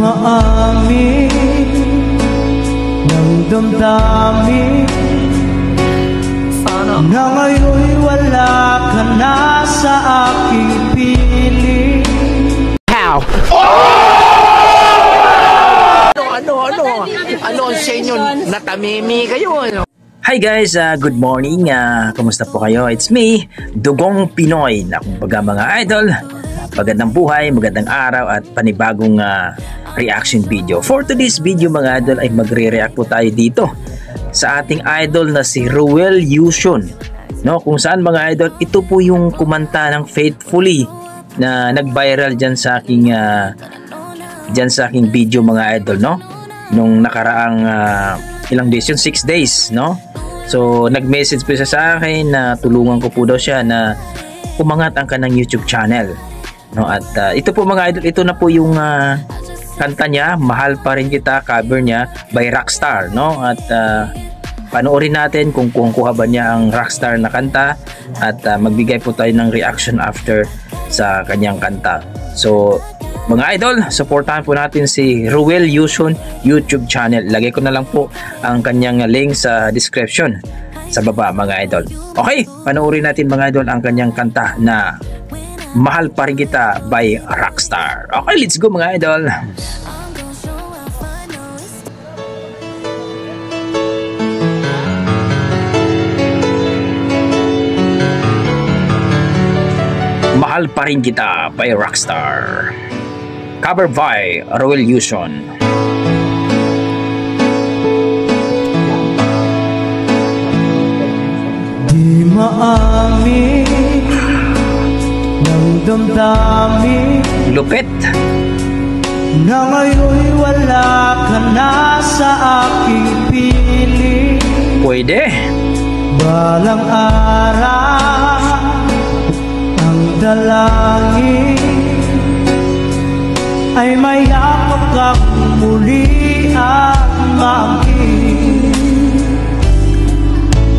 maamin ng damdamin na ngayon'y wala ka na sa aking piling. How? Ano sa inyo? Natamimi kayo, ano? Hi guys, good morning. Kumusta po kayo? It's me, Dugong Pinoy. Na kumbaga mga idol, magandang buhay, magandang araw at panibagong reaction video. For today's video mga idol ay magre-react po tayo dito sa ating idol na si Ruel Yusion. No, kung saan mga idol, ito po yung kumanta ng Faithfully na nag-viral dyan sa aking video mga idol, no? Nung nakaraang ilang days yun, 6 days, no? So nag-message po siya sa akin na tulungan ko po daw siya na umangat ang kanang YouTube channel, no? At ito po mga idol, ito na po yung kanta niya, Mahal Pa Rin Kita, cover niya by Rockstar, no? At panoorin natin kung kuha ba niya ang Rockstar na kanta at magbigay po tayo ng reaction after sa kanyang kanta. So mga idol, supportahan po natin si Ruel Yusion YouTube channel. Lagay ko na lang po ang kanyang link sa description sa baba mga idol. Okay, panoorin natin mga idol ang kanyang kanta na Mahal Pa Rin Kita by Rockstar. Okay, let's go mga idol. Mahal Pa Rin Kita by Rockstar, cover by Ruel Yusion. Di maamin ng damdamin Lupit na ngayon'y wala ka na sa aking piling. pwede. Balang araw ang dalangin ay mayakap kang muli at maangkin.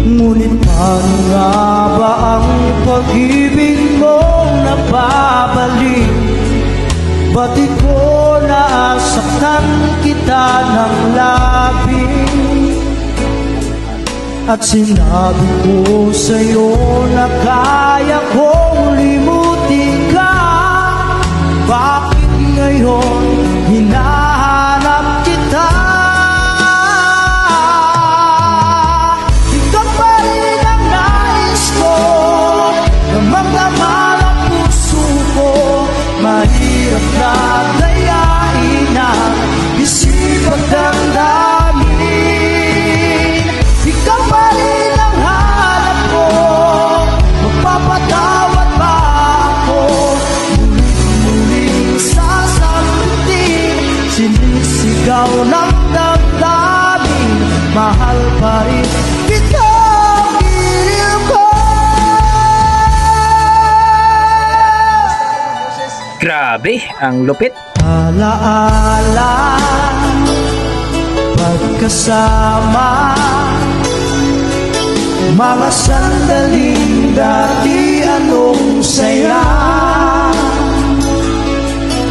Ngunit paano nga ba ang pag-ibig mong napabalik? Ba't di ko nasaktan kita ng labis? At sinabi ko sa'yo na kaya kong limutin ka. Bakit ngayon hinahanap kita? Ikaw pa rin ang nais ko, na maglaman ang puso ko. Mahirap na dayain ang isip at damdamin. Ikaw pa rin ang hanap ko, magpapatawad ba ako? Muling sasagutin, sinisigaw ng damdamin. Mahal pa rin kita, giliw ko. Grabe, ang lupit. Alaala, pagkasama, mga sandaling dati anong saya.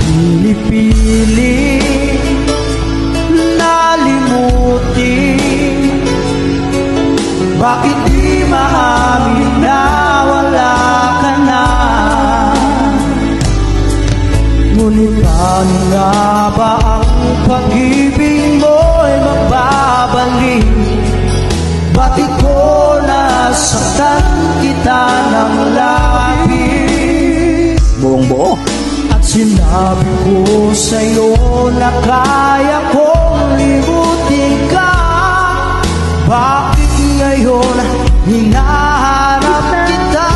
Pinipili, nalimutin, bakit di maamin na wala ka na? Ngunit paano nga ba ang pag-ibig mo'y magbabalik? Ba't di ko nasaktan kita ng labis? Buong buo. At sinabi ko sa'yo na kaya kong limutin ka. Bakit ngayon hinahanap kita?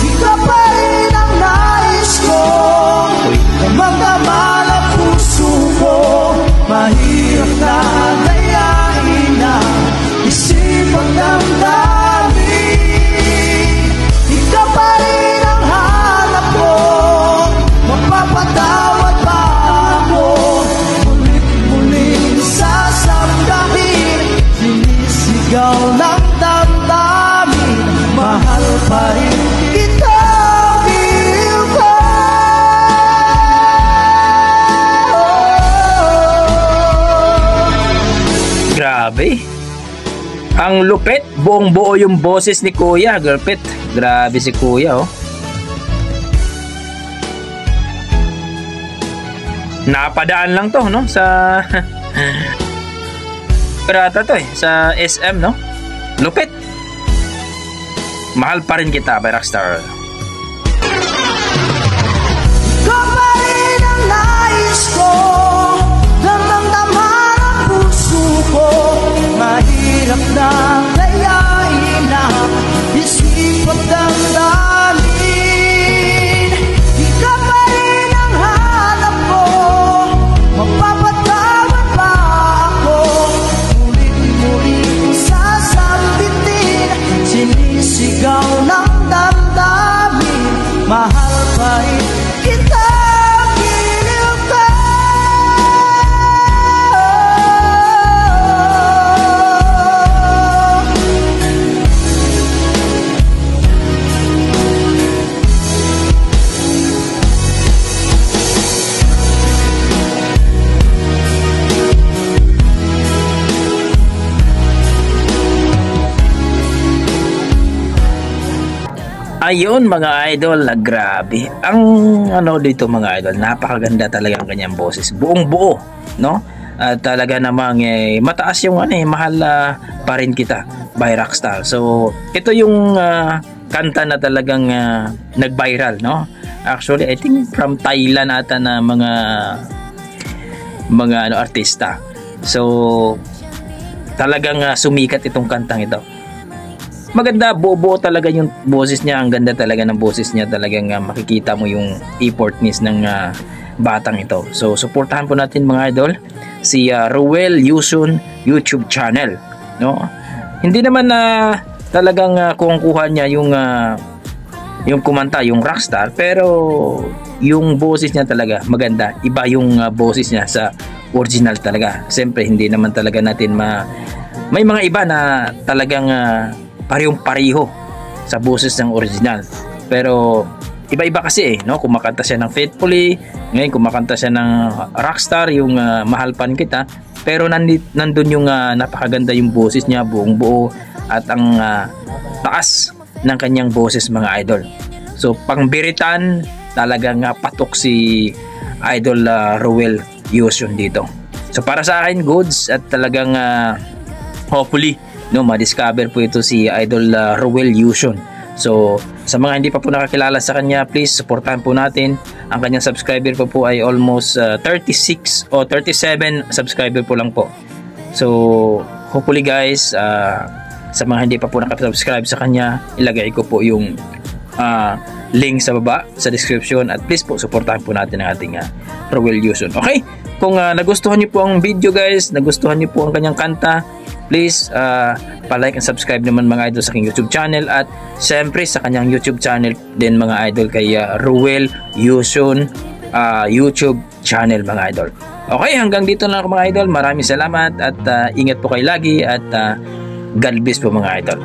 Ikaw pa rin ang nais ko, na magdaman ang puso ko. Mahirap na dayain ang isip at damdamin. Ikaw pa rin ang hanap ko, magpapatawad ba Grabe. Ang lupit, buong buo yung boses ni Kuya, girlpit. Grabe si Kuya, oh. Napadaan lang to, no? Sa Pirata to sa SM, no? Lupit. Mahal pa rin kita by Rockstar. Ikaw pa rin ang nais ko, damang-dama ang puso ko. Mahirap na kayain na isip at damdamin. Ikaw pa rin ang hanap ko, mapapatawad pa ako. Mulit-muli kong sasambitin, sinisigaw ng damdamin. Mahal pa rin kita, giliw ka. Ayun mga idol, grabe. Ang ano dito mga idol, napakaganda talaga ang kanyang boses. Buong buo, no? At talaga namang mataas yung mahal pa rin kita by Rockstar. So, ito yung kanta na talagang nag-viral, no? Actually, I think from Thailand ata na mga artista. So, talagang sumikat itong kantang ito. Maganda, buo-buo talaga yung boses niya. Ang ganda talaga ng boses niya. Talagang makikita mo yung effortness ng batang ito. So, supportahan po natin mga idol si Ruel Yusun YouTube channel, no? Hindi naman talagang kuha niya yung kumanta, yung Rockstar, pero yung boses niya talaga maganda. Iba yung boses niya sa original talaga. Siyempre, hindi naman talaga natin may mga iba na talagang parehong-pareho sa boses ng original. Pero iba-iba kasi no? Kumakanta siya ng Faithfully, ngayon kumakanta siya ng Rockstar, yung Mahal Pa Rin Kita. Pero nandun yung napakaganda yung boses niya, buong buo, at ang taas ng kanyang boses mga idol. So pangbiritan, talagang patok si Idol Ruel Yusun dito. So para sa akin, goods, at talagang hopefully no, ma-discover po ito si Idol Ruel Yusun. So, sa mga hindi pa po nakakilala sa kanya, please supportahan po natin. Ang kanyang subscriber po ay almost 36 o 37 subscriber po lang po. So, hopefully guys, sa mga hindi pa po nakasubscribe sa kanya, ilagay ko po yung link sa baba sa description, at please po supportahan po natin ang ating Ruel Yusun. Okay? Kung nagustuhan niyo po ang video guys, nagustuhan niyo po ang kanyang kanta, please pa-like and subscribe naman mga idol sa aking YouTube channel, at siyempre sa kanyang YouTube channel din mga idol kay Ruel Yusun YouTube channel mga idol. Okay, hanggang dito na ako mga idol. Maraming salamat at ingat po kayo lagi, at God bless po mga idol.